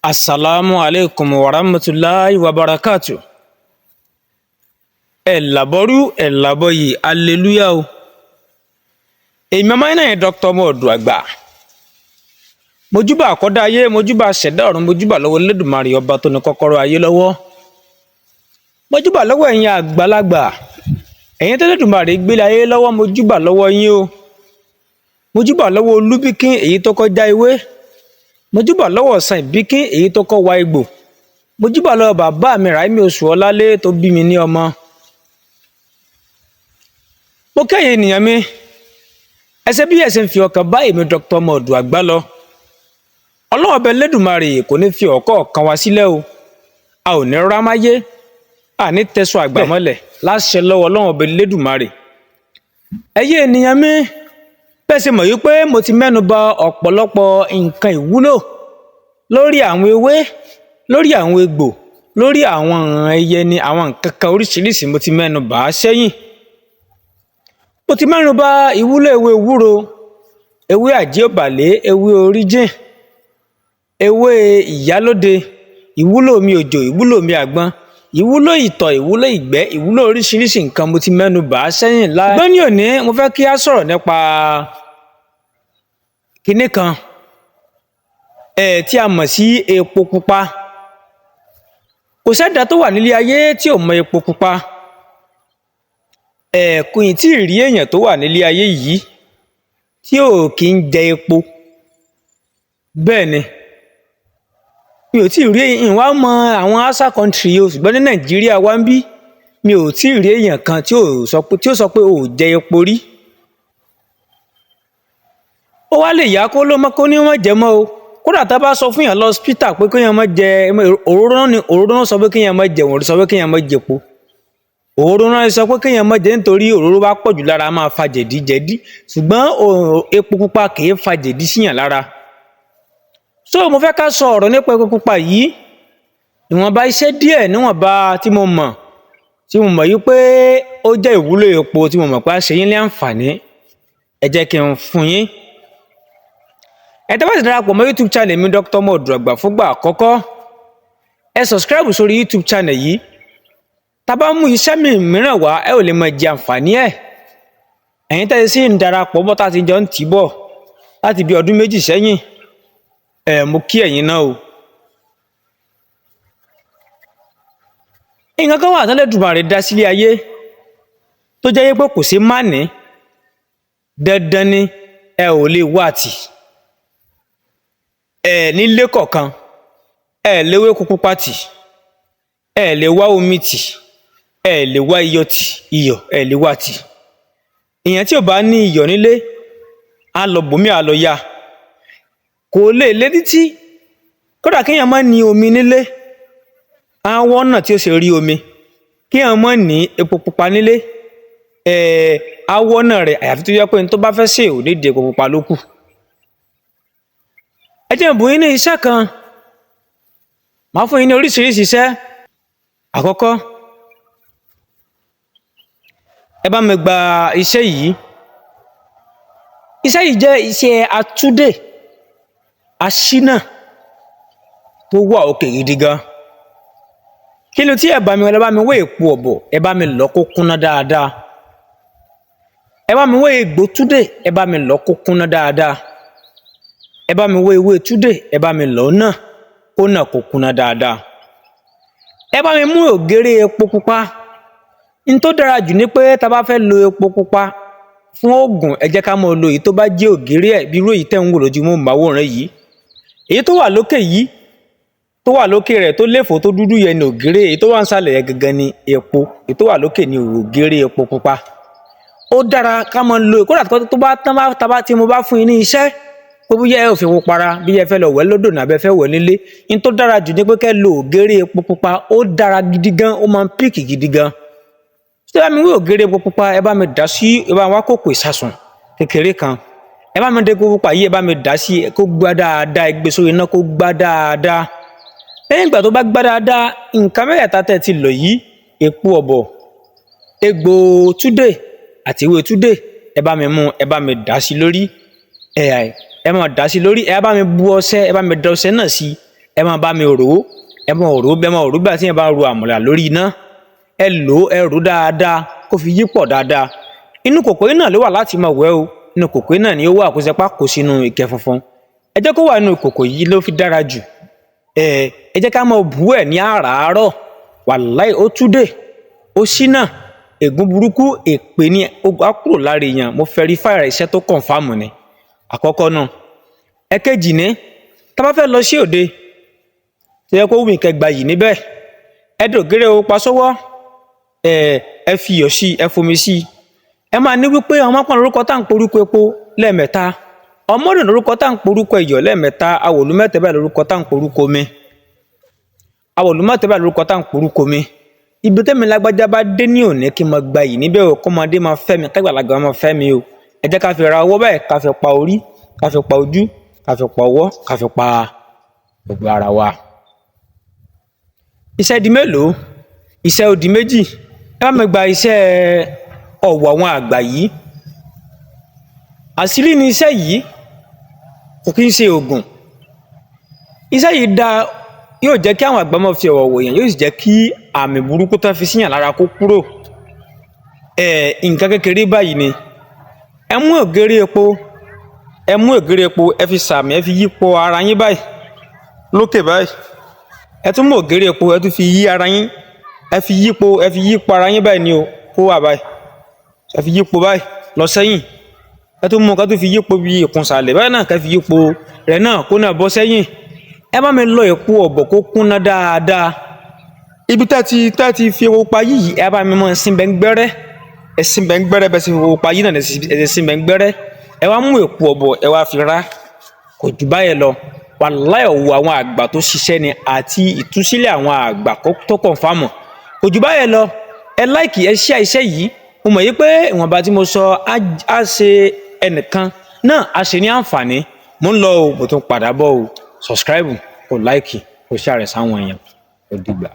Assalamu alaikum wa rahmatullahi wa barakatuh. Elaboru elaboyi hallelujah o. Èmi ọmọ yín náà ni Dr. Modu àgbà. Mojúbà àkọ́dá ayé, mojúbà ṣẹ̀dá ọ̀run, mojúbà lọ́wọ́ Elédùmarè ọba tó ní kọ́kọ́rọ́ ayé lọ́wọ́. Mojúbà lọ́wọ́ ẹ̀yin àgbàlagbà. Ẹ̀yin tí Elédùmarè gbé ayé lọ́wọ́, mojúbà lọ́wọ́ yín o. Mojúbà lọ́wọ́ Olúbíkín èyí tó kọjá ewé. Mojúbà lọ́wọ́ ọ̀sán ìbíkín èyí tó kọ́ wa egbò. Mojúbà lọ́wọ́ bàbá mi Ráímì oṣù ọlálé tó bí mi ní ọmọ. Mo kẹ́yìn ènìyàn mi, ẹsẹ̀ bí ẹsẹ̀ ń fi ọkàn bá èmi Dr. Modu àgbà lọ. Ọlọ́run ọba Elédùmarè kò ní fi ọ̀kọ̀ọ̀kan wa sílẹ̀ o. A ò ní rámáyé, a ní tẹ̀sọ̀ àgbà mọ́lẹ̀ láṣẹ lọ́wọ́ Ọlọ́run ọba Elédùmarè. Ẹ̀yin ènìyàn mi, bẹ́ẹ̀ ṣe mọ̀ yí pé mo ti mẹ́nu bà ọ̀pọ̀lọpọ̀ nǹkan ìwúlò lórí àwọn ewé, lórí àwọn egbò, lórí àwọn ẹyẹ ni àwọn nǹkan kan oríṣiríṣi mo ti mẹ́nu bà á sẹ́yìn. Mo ti mẹ́nu bà ìwúlò ewé ewúro, ewé àjíòbàlé, ewé oríjìn, ewé ìyálóde, ìwúlò omi òjò, ìwúlò omi àgbọn, ìwúlò ìtọ̀, ìwúlò ìgbẹ́, ìwúlò oríṣiríṣi nǹkan mo ti mẹ́nu bà á sẹ́yìn. Ṣùgbọ́n ní òní mo fẹ́ kí a sọ̀rọ̀ nípa kinní kan tí a mọ̀ sí epo pupa. Kò sẹ́dá tó wà nílé ayé tí ò mọ epo pupa. Kò ì tí ì rí èèyàn tó wà nílé ayé yìí tí ò kí ń jẹ epo. Bẹ́ẹ̀ ni, mi ò tí ì rí ìwà mọ àwọn Hausa country o, ṣùgbọ́n ní Nàìjíríà wa ń bí mi ò tí ì rí èèyàn kan tí ó sọ pé ò jẹ epo rí. Ó wá lè yá kó ní wọ́n jẹ mọ́ o. Kódà tá a bá sọ fún yàn lọ hospital pé kéèyàn má jẹ òróró náà sọ pé kéèyàn má jẹ, wọ́n sọ pé kéèyàn má jẹ epo. Òróró náà sọ pé kéèyàn má jẹ nítorí òróró bá pọ̀jù lára máa fa jẹ̀díjẹ̀dí, ṣùgbọ́n epo pupa kì í fa jẹ̀dí síyàn lára. So mo fẹ́ ká sọ ọ̀rọ̀ nípa epo pupa yìí, ìwọ̀nba iṣẹ́ díẹ̀ níwọ̀nba tí mo mọ̀ yí pé ó jẹ́ ìwúlò epo tí mo mọ̀ pé á ṣe yín ní àǹfààní, ẹ jẹ́ kí n fún yín. Ẹ tẹ́ bá ti darapọ̀ mọ́ YouTube channel mi Dr. Modu àgbà fúngbà àkọ́kọ́, ẹ subscribe sórí YouTube channel yìí. Tá bá mú iṣẹ́ mìíràn wá, ẹ ò lè máa jẹ àǹfààní ẹ̀. Ẹ̀yin tẹ́ sì ń darapọ̀ mọ́ tá ti jọ ń tì bọ̀ láti bí ọdún méjì sẹ́yìn, mo kí ẹ̀yin náà o. Nǹkan kan wà tí Elédùmarè dá sílé ayé tó jẹ́ pé kò sí má ní, dandan ni ẹ ò lè wá tì. Nílé kọ̀ọ̀kan léwé pupa tì, lè wá omi tì, lè wá iyọ̀ lè wá tì. Èèyàn tí ò bá ní iyọ̀ nílé á lọ bòmí á lọ ya, kò lè lé títí. Kódà kéèyàn má ní omi nílé, àwọn ọ̀nà tí ó ṣe rí omi. Kéèyàn má ní epo pupa nílé, àwọn ọ̀nà rẹ̀ àyàfi tó yẹ pé ní tó bá fẹ́ ṣe ò ní di epo pupa ló kù. Ẹ jẹ́ n bùn yín ní iṣẹ́ kan, màá fún yín ní oríṣiríṣi iṣẹ́. Àkọ́kọ́, ẹ bá mi gba iṣẹ́ yìí. Iṣẹ́ yìí jẹ́ iṣẹ́ atúdè, aṣínà tó wà òkè gidi gan. Kí ló tí ẹ bá mi wé èpo ọ̀bọ̀, ẹ bá mi lọ kó kúnná dáadáa. Ẹ bá mi wé egbò túdè, ẹ bá mi lọ kó kúnná dáadáa. Ẹ bá mi wé ewé túdè, ẹ bá mi lọ náà kó náà kó kúnná dáadáa. Ẹ bá mi mú ògèrè epo pupa. N tó dára jù ní pé tá bá fẹ́ lo epo pupa fún oògùn, ẹ jẹ́ ká máa lo èyí tó bá jẹ́ ògèrè ẹ̀, bí irú èyí tẹ́ ń wò lójú móhùnmáwòrán yìí. Èyí tó wà lókè yìí, tó wà lókè rẹ̀ tó léfò tó dúdú yẹn ni ògèrè, èyí tó wà nísàlẹ̀ yẹn gangan ni epo, èyí tó wà lókè ni ògèrè epo pupa. Ó dára ká máa lo, kódà tó bá tí mo bá fún yín ní iṣẹ́ pé bóyá ẹ ò fi para, bí ẹ fẹ́ lọ wẹ̀ lódò náà bẹ fẹ́ wẹ̀ nílé, n tó dára jù ní pé kẹ́ lo ògèrè epo pupa. Ó dára gidi gan, ó máa ń píìkì gidi gan. Ṣé bá mi wé ògèrè epo pupa, ẹ bá mi dà sí, ẹ bá wá kòkò ìsasùn kékeré kan, ẹ bá mi dé epo pupa yìí, ẹ bá mi dà sí kó gbá dáadáa, ẹ gbé sórí iná kó gbá dáadáa. Lẹ́yìn ìgbà tó bá gbá dáadáa, nǹkan mẹ́tẹ̀ẹ̀ta tẹ́ ti lò yìí, epo ọ̀bọ̀, egbò túdè àti ewé túdè, ẹ bá mi mú, ẹ bá mi dà sí lórí. Ẹ máa dà sí lórí, ẹ bá mi bu ọṣẹ, ẹ bá mi da ọṣẹ náà sí, ẹ máa bá mi rò ó, ẹ máa rò ó, bẹ́ẹ̀ máa rò ó gbà tí yẹn bá ro àmàlà lórí iná, ẹ lò ó, ẹ rò ó dáadáa kó fi yí pọ̀ dáadáa. Inú kòkó yìí náà ló wà láti máa wẹ̀ o, inú kòkó yìí náà ni ó wà, kó ṣe pé kó sínú ike funfun. Ẹ jẹ́ kó wà nínú kòkó yìí ló fi dára jù. Ẹ jẹ́ ká máa bù ẹ̀ ní àràárọ̀, wàláì ó túdè, ó ṣínà, ègún burúkú, èpè ni ó gbà kúrò lára èèyàn. Mo verify rẹ̀, iṣẹ́ tó confirm ni. Àkọ́kọ́ náà. Ẹ̀kejì ní, tá bá fẹ́ lọ sí òde, tó yẹ kó wù mí kẹ́ gba yìí níbẹ̀, ẹ dògéré o pa sọ́wọ́, ẹ fi iyọ̀ sí, ẹ fomi sí. Ẹ máa ní wípé ọmọ pọ́n lórúkọ tá à ń porúkọ epo lẹ́ẹ̀mẹ́ta, ọmọdún lórúkọ tá à ń porúkọ iyọ̀ lẹ́ẹ̀mẹ́ta, awòlúmẹ́tẹ̀bẹ̀ lórúkọ tá à ń porúkọ omi, awòlúmẹ́tẹ̀bẹ̀ lórúkọ tá à ń porúkọ omi. Ibi tẹ́mi lágbájá bá dé ní òní kí n máa gba yìí níbẹ̀ o, kọ́mọdé máa fẹ́ mi, kágbàlagbà máa fẹ́ mi o. Ẹ jẹ́ ká fi ra ọwọ́ báyìí, ká fi pa orí, ká fi pa ojú, ká fi pa ọwọ́, ká fi pa gbogbo ara wa. Iṣẹ́ di mélòó? Iṣẹ́ ó di méjì. Ẹ bá mi gba iṣẹ́ ọ̀wọ̀ àwọn àgbà yìí. Àṣírí ni iṣẹ́ yìí, kò kí ń ṣe oògùn. Iṣẹ́ yìí dá, yóò jẹ́ kí àwọn àgbà máa fi ọ̀wọ̀ wò yẹn, yóò sì jẹ́ kí àmì burúkú tán fi síyàn lára kó kúrò. Nǹkan kékeré báyìí ni. Ẹ mú ògèrè epo, ẹ fi sàmì, ẹ fi yípo ara yín báyìí, lókè báyìí. Ẹ tún mú ògèrè epo, ẹ tún fi yí ara yín, ẹ fi yípo ara yín báyìí ni o, kó wà báyìí. Ẹ fi yípo báyìí lọ sẹ́yìn. Ẹ tún mú ká tún fi yípo bí ìkùnsàlẹ̀ báyìí náà, ká fi yípo rẹ̀ náà kó náà bọ́ sẹ́yìn. Ẹ bá mi lọ epo ọ̀bọ̀ kó kúnná dáadáa. Ibi tá ti fi epo pa yìí, ẹ bá mi mọ ẹ̀sìn bẹ́ńgbẹ́rẹ́, ẹ̀sìn bẹ́ńgbẹ́rẹ́ bẹ́ẹ̀ sì fi epo pa yìí náà, ẹ̀sìn bẹ́ńgbẹ́rẹ́. Ẹ wá mú epo ọ̀bọ̀, ẹ wá fi rá, kò jù báyẹn lọ. Wàláì ọ̀wọ̀ àwọn àgbà tó ṣiṣẹ́ ni, àti ìtúsílẹ̀ àwọn àgbà tó confirm, kò jù báyẹn lọ. Ẹ like, ẹ share iṣẹ́ yìí. Mo mọ̀ yí pé ìwọ̀nba tí mo sọ á ṣe ẹnìkan náà, á ṣe ní àǹfààní. Mo ń lọ o, mo tún padà bọ̀ o. Subscribe, kò like, kò share rẹ̀ sáwọn èèyàn. Ó dìgbà.